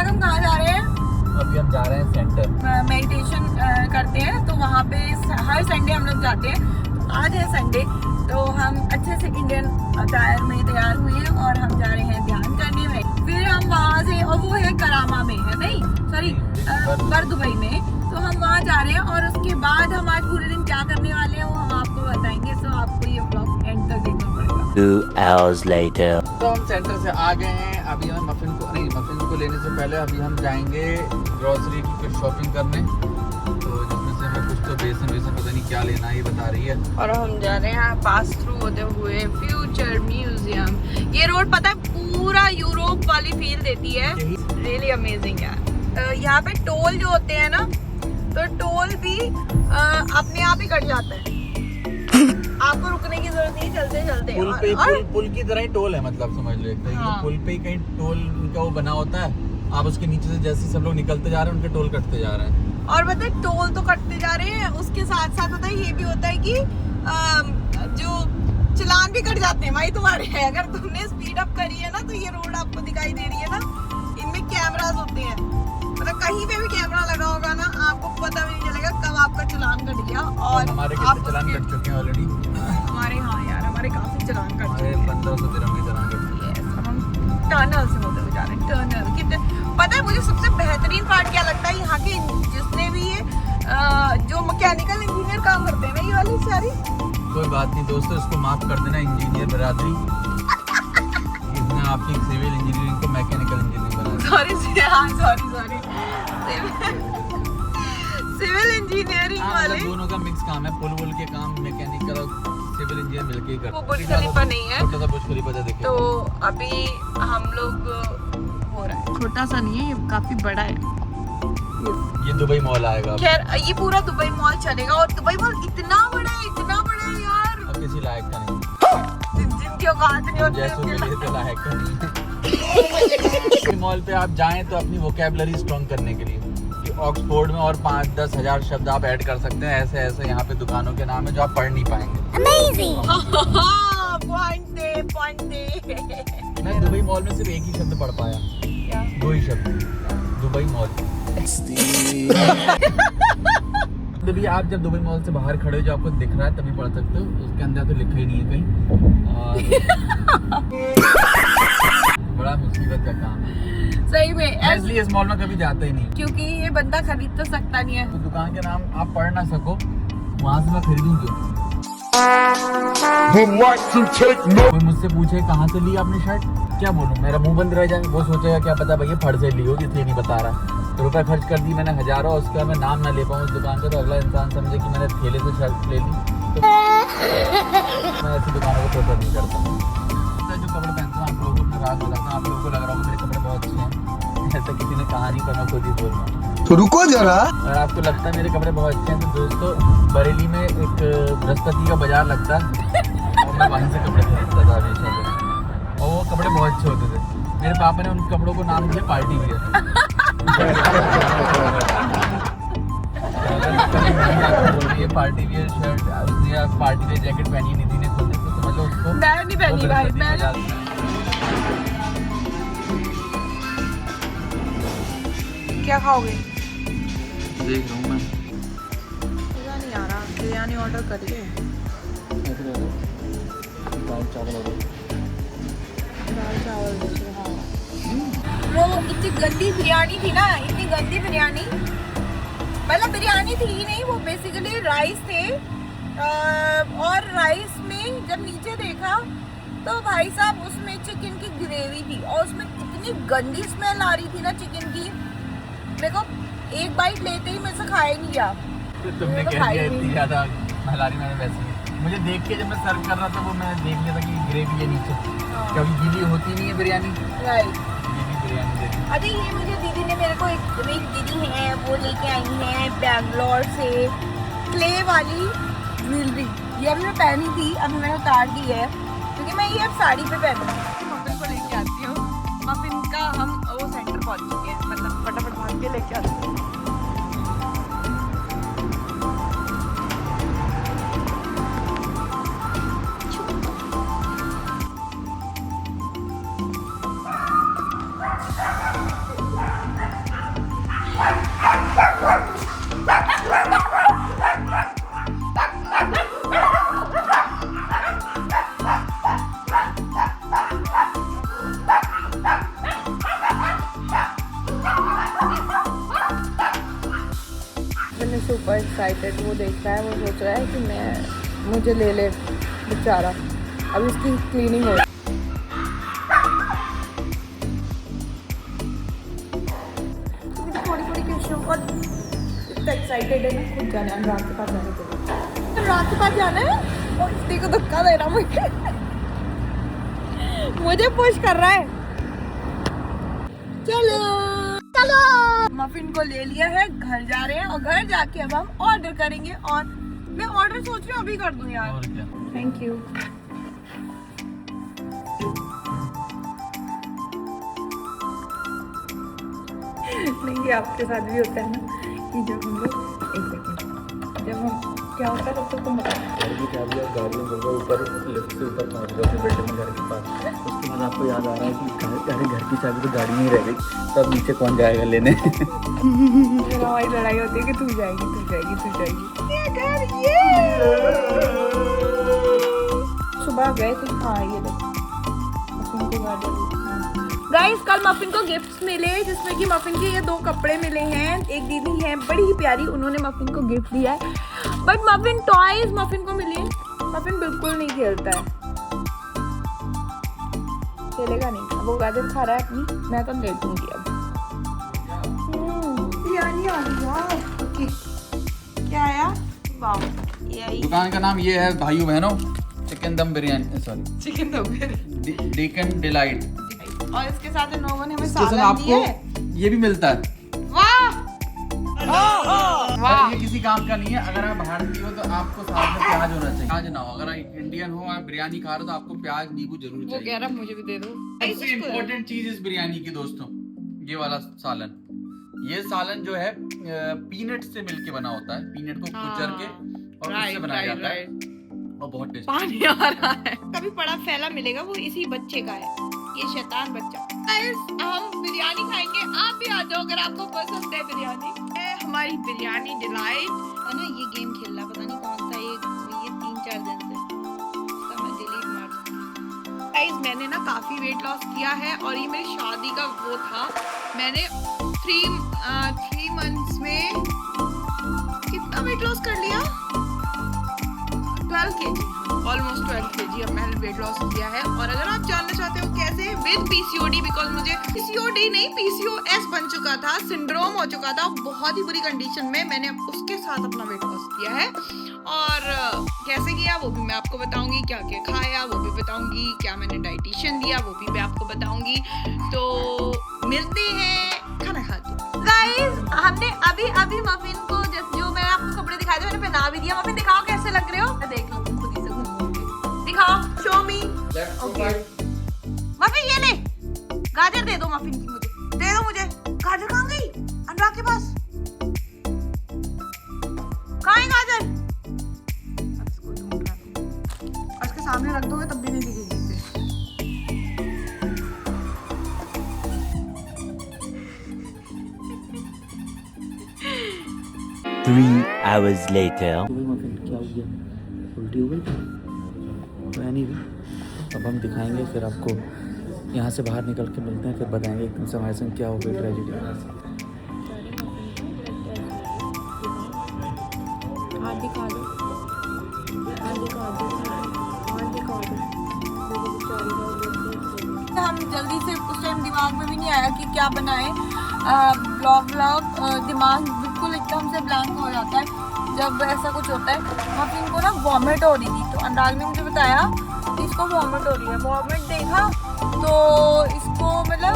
बाद हम कहाँ जा रहे हैं? अभी हम जा रहे हैं सेंटर, मेडिटेशन करते हैं, तो वहाँ पे हर संडे हम लोग जाते हैं। आज है संडे, तो हम अच्छे से इंडियन अटायर में तैयार हुए हैं और हम जा रहे हैं ध्यान करने में। फिर हम वहाँ से, और वो है करामा में है, नहीं सॉरी बर दुबई में, तो हम वहाँ जा रहे हैं। और उसके बाद हम आज पूरे दिन क्या करने वाले हैं वो हम आपको बताएंगे, तो आपको ये व्लॉग एंड तक देखना पड़ेगा। 2 hours later. तो हम सेंटर से आ गए हैं। अभी हम मफिन को लेने से पहले अभी हम जाएंगे ग्रोसरी की कुछ शॉपिंग करने, तो जिसमें से हमें कुछ तो बेसन पता नहीं क्या लेना है ये बता रही है। और हम जा रहे हैं पास थ्रू होते हुए फ्यूचर म्यूजियम। ये रोड पता है पूरा यूरोप वाली फील देती है, रियली अमेजिंग है। यहाँ पे टोल जो होते हैं ना, तो टोल भी अपने आप ही कट जाता है, आपको रुकने की जरूरत नहीं, चलते चलते। पुल पे पुल की तरह ही टोल है, मतलब समझ लो एक तरह हाँ। पुल पे ही कहीं टोल उनका वो बना होता है, आप उसके नीचे से जैसे सब लोग निकलते जा रहे हैं उनके टोल कटते जा रहे हैं। और पता है टोल तो कटते जा रहे हैं, उसके साथ साथ पता है ये भी होता है कि जो चलान भी कट जाते हैं भाई तुम्हारे। अगर तुमने स्पीड अप करी है ना, तो ये रोड आपको दिखाई दे रही है ना, इनमें कैमरास होते हैं, मतलब कहीं पे भी कैमरा लगा होगा ना, आपको पता भी नहीं चलेगा कब आपका चलान कट गया। और हमारे आप कितने चलान कट चुके हैं ऑलरेडी? हमारे, हाँ यार, हमारे काफी चलान कट चुके हैं। 1500 दिरहम के चलान कट चुके हैं। Yes, अब हम टनल से होते हुए जा रहे हैं। टनल कितने, पता है मुझे सबसे बेहतरीन पार्ट क्या लगता है यहाँ के, जिसने भी ये जो मैकेनिकल इंजीनियर काम करते हैं ना, ये वाली सारी। कोई बात नहीं दोस्तों, इसको माफ कर देना इंजीनियर बरादरी, इसने आपकी सिविल इंजीनियरिंग को मैकेनिकल इंजीनियरिंग बना दिया। सॉरी, हाँ सॉरी सिविल इंजीनियरिंग वाले दोनों का मिक्स काम है, पुल के काम मैकेनिकल और सिविल इंजीनियर मिलके ही करते हैं। वो बुर्ज खलीफा नहीं है, छोटा सा बुर्ज खलीफा देखिए। तो अभी हम लोग हो रहा है, छोटा सा नहीं है ये, काफी बड़ा है। ये दुबई मॉल आएगा। खैर ये पूरा दुबई मॉल चलेगा, और दुबई मॉल इतना बड़ा है यार, अब किसी लायक का नहीं, जिनकी औकात नहीं होती जैसों के है। लिए तो लायक का नहीं। मॉल पे आप जाएं तो अपनी वोकैबुलरी स्ट्रॉन्ग करने के लिए कि ऑक्सफोर्ड में और 5-10 हजार शब्द आप ऐड कर सकते हैं। ऐसे ऐसे यहाँ पे दुकानों के नाम है जो आप पढ़ नहीं पाएंगे। पॉइंट दे। मैं दुबई मॉल में सिर्फ एक ही शब्द पढ़ पाया, क्या? 2 ही शब्द, दुबई मॉल। तभी आप जब दुबई मॉल से बाहर खड़े हो, जो आपको दिख रहा है तभी पढ़ सकते हो, उसके अंदर तो लिखा ही नहीं है कहीं। और बड़ा मुसीबत का काम है सही में, इसलिए इस मॉल में कभी जाते ही नहीं, क्योंकि ये बंदा खरीद तो सकता नहीं है। तो दुकान के नाम आप पढ़ ना सको, वहाँ से मैं खरीदूं क्यों? कोई मुझसे पूछे कहाँ से ली आपने शर्ट, क्या बोलूं, मेरा मुंह बंद रह जाए, वो सोचेगा क्या पता भैया फट से ली होगी, इसलिए नहीं बता रहा। तो रुपए खर्च कर दी मैंने हजारों, उसके बाद मैं नाम ना ले पाऊँ उस दुकान का, तो अगला इंसान समझे कि मैंने ठेले से शर्ट ले ली। तो मैं ऐसी दुकानों को प्रेफर नहीं करता। जो कपड़े पहनता हूँ आप लोगों को अपना राज बताता हूँ, आप लोगों को लग रहा होगा मेरे कपड़े बहुत अच्छे हैं, ऐसा किसी ने कहा नहीं, पर मैं खुद ही बोल रहा हूँ। तो रुको जरा, अगर आपको लगता है मेरे कपड़े बहुत अच्छे हैं, तो दोस्तों बरेली में एक बृहस्पति का बाजार लगता है, और मैं वहीं से कपड़े खरीदता था हमेशा से, और वो कपड़े बहुत अच्छे होते थे। मेरे पापा ने उन कपड़ों को नाम दिया पार्टी वियर। ये पार्टी वियर शर्ट, उसने पार्टी वियर जैकेट पहनी है निधि ने खुद, तो समझ लो उसको मैं नहीं पहनी भाई, मैं क्या खाओगे? देख रहा हूँ मैं, मजा नहीं आ रहा, बिरयानी ऑर्डर करिए। दाल चावल हाँ। वो इतनी गंदी बिरयानी थी ना, इतनी गंदी बिरयानी, मतलब बिरयानी थी ही नहीं, वो बेसिकली राइस थे, और राइस में जब नीचे देखा तो भाई साहब उसमें चिकन की ग्रेवी थी, और उसमें इतनी गंदी स्मेल आ रही थी ना चिकन की, देखो एक बाइट लेते ही मेरे से खाया ही नहीं गया। तुमने तो कह दिया इतनी ज्यादा महलारी, मैंने वैसे ही मुझे देख के जब मैं सर्व कर रहा था वो मैं देख लिया था कि ग्रेवी है नीचे, कभी गीली होती नहीं है बिरयानी, राइट। गीली बिरयानी दे दी। अरे ये मुझे दीदी ने, मेरे को एक मेरी दीदी है वो लेके आई है बैंगलोर से क्ले वाली ज्वेलरी, ये अभी मैं पहनी थी, अभी मैंने उतार दी है क्योंकि मैं ये अब साड़ी पे पहनूंगी। मफिन को लेके आती हूँ, मफिन का हम वो सेंटर पहुँच चुके हैं, मतलब फटाफट भाग के लेके आती हूँ। सुपर एक्साइटेड, वो देख रहा है, वो सोच रहा है कि मुझे ले ले बेचारा। अब इसकी क्लीनिंग हो रही है। थोड़ी कृष्ण और इतना एक्साइटेड है ना, खुद जाना है अनुराग के पास जाने के लिए। अनुराग के पास जाना है और इसी को धक्का दे रहा मुझे पुश कर रहा है। चलो चलो, मफिन को ले लिया है, घर जा रहे हैं और घर जाके अब हम ऑर्डर करेंगे। और मैं ऑर्डर सोच रही हूँ अभी कर दूं यार। और क्या? Thank you. नहीं, ये आपके साथ भी होता है ना कि जब हम लोग एक सेकंड, जब हम क्या होता है तब तक तुम बताओ। घर की चाबी और गाड़ी में जगह ऊपर लिफ्ट से ऊपर पहुंच गए अपने बिल्डिंग में घर के पास। उसके बाद आपको याद आ रहा है कि अरे घर की चाबी तो गाड़ी में ही रह गई, तब नीचे कौन जाएगा लेने। मेरा हमारी लड़ाई होती है कि तू जाएगी तू जाएगी तू जाएगी। ये घर ये सुबह गए थे। हाँ ये मफिन को गाइस, कल मफिन को गिफ्ट्स मिले, जिसमें कि मफिन के ये 2 कपड़े मिले हैं। एक दीदी है बड़ी ही प्यारी, उन्होंने मफिन को गिफ्ट दिया है। बट मफिन टॉयज मफिन को मिले, मफिन बिल्कुल नहीं खेलता है, खेलेगा नहीं। वो गाजर खा रहा है अपनी, मैं तो ले दूंगी अब। बिरयानी आ गई। ओके, क्या आया? वाह, ये आई दुकान का नाम ये है भाइयों बहनों, चिकन दम बिरयानी, सॉरी चिकन दम बिरयानी, डेकन डिलाइट। और इसके साथ इन लोगों ने हमें इसके साथ सालन दिया है। आपको ये भी मिलता है। वाह वाह, ये किसी काम का नहीं है। अगर आप भारतीय हो तो आपको साथ में प्याज होना चाहिए। प्याज ना हो, अगर आप इंडियन हो, आप बिरयानी खा रहे हो तो आपको प्याज नींबू जरूर वो चाहिए। कह रहा मुझे भी दे दो। सबसे इम्पोर्टेंट चीज इस बिरयानी की दोस्तों, ये वाला सालन। ये सालन जो है पीनट से मिलके बना होता है। पीनट को कुचल के और उससे बनाया जाता है और बहुत टेस्टी। पानी आ रहा है। कभी बड़ा फैला मिलेगा, वो इसी बच्चे का है, ये शैतान बच्चा। गाइस, हम बिरयानी खाएंगे, आप भी आ जाओ अगर आपको पसंद है बिरयानी। हमारी बिरयानी डिलाइट है ना। ये गेम खेल रहा, पता नहीं कौन सा, ये 3-4 दिन से इसका मैं डिलीट मार दूंगी। गाइस, मैंने ना काफी वेट लॉस किया है और ये मेरी शादी का वो था। मैंने 3 मंथ्स में कितना वेट लॉस कर लिया? 12 kg, ऑलमोस्ट 12 kg अब मैंने वेट लॉस किया है। और अगर आप जानना चाहते हो कैसे, विद पीसीओडी, बिकॉज मुझे पीसीओडी नहीं पीसीओएस बन चुका था, सिंड्रोम हो चुका था बहुत ही बुरी कंडीशन में, मैंने उसके साथ अपना वेट लॉस किया है। और कैसे किया वो भी मैं आपको बताऊंगी, क्या क्या खाया वो भी बताऊंगी, क्या मैंने डाइटिशियन दिया वो भी मैं आपको बताऊंगी। तो मिलते हैं खाना खा के। गाइस, हमने अभी मफिन को जो मैं आपको कपड़े दिखाए थे मैंने पहना भी दिया। मफिन दिखाओ कैसे लग रहे हो, मैं देख लो तुम खुद ही से घूम के दिखाओ, शो मी। ओके मफिन, ये ले गाजर दे दो मफिन की, मुझे दे दो। मुझे गाजर कहाँ गई? अनुराग के पास कहाँ है गाजर? इसको ढूंढ रहा हूं। और इसके सामने रख दोगे तब भी नहीं दिखेगी। 3 hours later. क्या हो गया? उल्टी हो गई? नहीं, अब हम दिखाएंगे, फिर आपको यहाँ से बाहर निकल के मिलते हैं, फिर बताएंगे एकदम से हमारे संग क्या हो गई ट्रेजेडी। हाथ दिखा दो, हाथ दिखा दो, हाथ दिखा दो। हम जल्दी से, उस टाइम दिमाग में भी नहीं आया कि क्या बनाए। ब्लॉग दिमाग बिल्कुल एकदम से ब्लैंक हो जाता है जब ऐसा कुछ होता है। मफिन को ना वॉमिट हो रही थी, तो अनुराग ने मुझे बताया कि इसको वॉमिट हो रही है। वॉमिट देखा तो इसको मतलब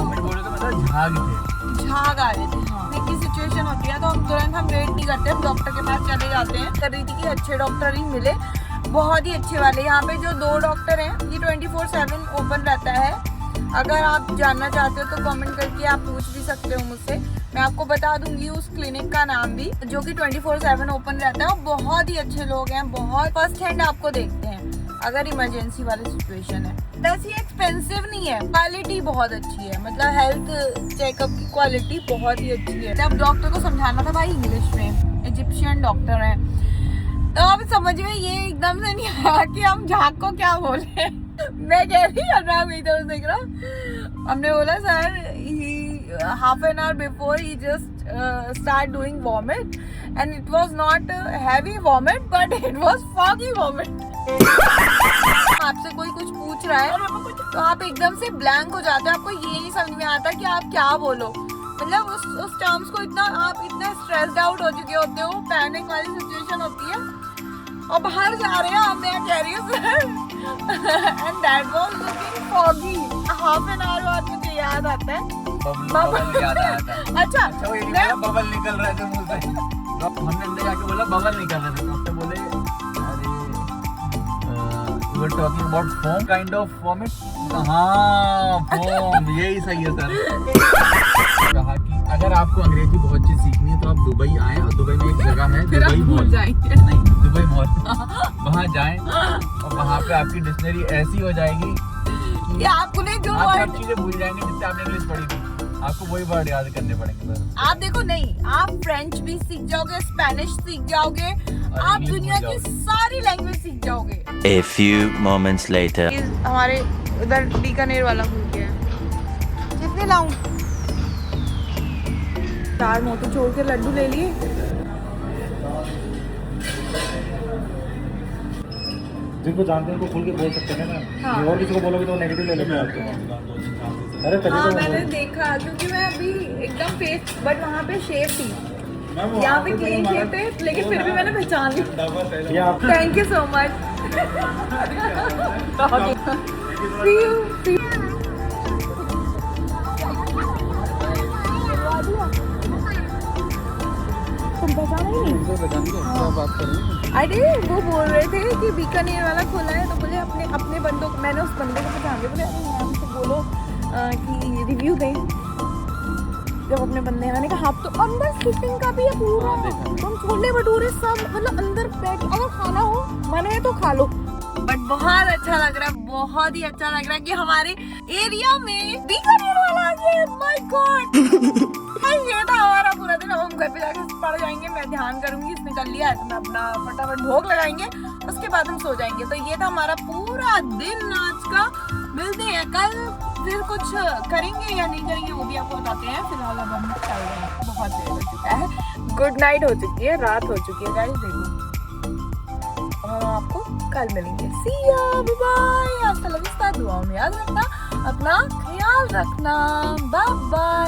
झाग आ रहे थे। हाँ, की सिचुएशन होती है तो हम तुरंत वेट नहीं करते, हम डॉक्टर के पास चले जाते हैं। कर रही थी कि अच्छे डॉक्टर ही मिले, बहुत ही अच्छे वाले। यहाँ पे जो 2 डॉक्टर हैं, ये 24/7 ओपन रहता है। अगर आप जानना चाहते हो तो कमेंट करके आप पूछ भी सकते हो मुझसे, मैं आपको बता दूंगी उस क्लिनिक का नाम भी, जो कि 24/7 ओपन रहता है। और बहुत ही अच्छे लोग हैं, बहुत फर्स्ट हैंड आपको देखते हैं अगर इमरजेंसी वाली सिचुएशन है। वैसे एक्सपेंसिव नहीं है, क्वालिटी बहुत अच्छी है, मतलब हेल्थ चेकअप की क्वालिटी बहुत ही अच्छी है। जब डॉक्टर को समझाना था भाई इंग्लिश में, इजिप्शियन डॉक्टर है, तो अब समझ में ये एकदम से नहीं आया कि हम झाग को क्या बोले। मैं कह रही अनुराग मेरी तरफ देख रहा, हमने बोला sir he half an hour before he just start doing vomit, and it was not heavy vomit, but it was foggy vomit. आपसे कोई कुछ पूछ रहा है तो आप एकदम से ब्लैंक हो जाते हो, आपको ये नहीं समझ में आता कि आप क्या बोलो। मतलब उस टर्म्स को इतना आप इतने स्ट्रेस्ड आउट हो चुके होते हो, पैनिक वाली सिचुएशन होती है, और बाहर जा रहे हैं हम, मैं कह रही हूँ sir, and that was looking foggy. Half an hour बाद मुझे याद आता है बबल याद आया था। अच्छा वो ये नहीं बोला बबल निकल रहे थे मुंह से, तो हमने अंदर जाके बोला बबल निकल रहे थे, तो उससे बोले अरे you are talking about foam kind of vomit. हाँ फोम, यही सही है सर। कहा कि अगर आपको अंग्रेजी बहुत चीज सीखनी है तो आप दुबई आए, और दुबई में एक जगह है दुबई मॉल, नहीं दुबई मॉल, वहाँ जाएं और वहाँ पे आपकी डिक्शनरी ऐसी हो जाएगी कि आपने जो आप वर्ड सब चीजें भूल जाएंगे जिससे आपने इंग्लिश पढ़ी थी, आपको वही वर्ड याद करने पड़ेंगे बस। आप देखो, नहीं आप फ्रेंच भी सीख जाओगे, स्पेनिश सीख जाओगे, आप इंग्लिश दुनिया भूल की जाओगे। सारी लैंग्वेज सीख जाओगे। A few moments later. हमारे उधर बीकानेर वाला खुल गया है। कितने लाऊं? 4 मोती छोड़ के लड्डू ले लिए। जिनको जानते हैं उनको खुल के बोल सकते हैं ना। हाँ। और किसी को बोलोगे तो नेगेटिव ले लेंगे आपको। अरे तभी हाँ तो मैंने देखा, क्योंकि मैं अभी एकदम फेस, बट वहाँ पे शेप थी, यहाँ पे क्लीन शेप है, लेकिन फिर भी मैंने पहचान ली। ये आप thank you so much. See you. See you. तुम पहचाना ही नहीं? अरे वो बोल रहे थे कि बीकानेर वाला खोला है, तो बोले अपने बंदों को, मैंने उस बंदे को पहचान लिया, बोले अरे मैम से बोलो कि रिव्यू दें। जब अपने बंदे हैं, मैंने कहा आप तो अंदर सिटिंग का भी है पूरा, तुम छोले भटूरे सब मतलब अंदर बैठ, अगर खाना हो मन है तो खा लो। बट बहुत अच्छा लग रहा है, बहुत ही अच्छा लग रहा है कि हमारे एरिया में बीकानेर वाला आ गया। माय गॉड, ये था हमारा पूरा दिन। अब हम घर पे जाके पड़ जाएंगे, मैं ध्यान करूंगी इसने कर लिया है तो मैं अपना फटाफट भोग लगाएंगे, उसके बाद हम सो जाएंगे। तो ये था हमारा पूरा दिन आज का। मिलते हैं कल, फिर कुछ करेंगे या नहीं करेंगे वो भी आपको बताते हैं। फिलहाल अब हम चल रहे हैं, बहुत देर हो चुका है, गुड नाइट हो चुकी है, रात हो चुकी है गाइस। देखो हम आपको कल मिलेंगे। सी या, बाय बाय। हasta la vista, दुआओं में याद रखना, अपना ख्याल रखना, बाय बाय।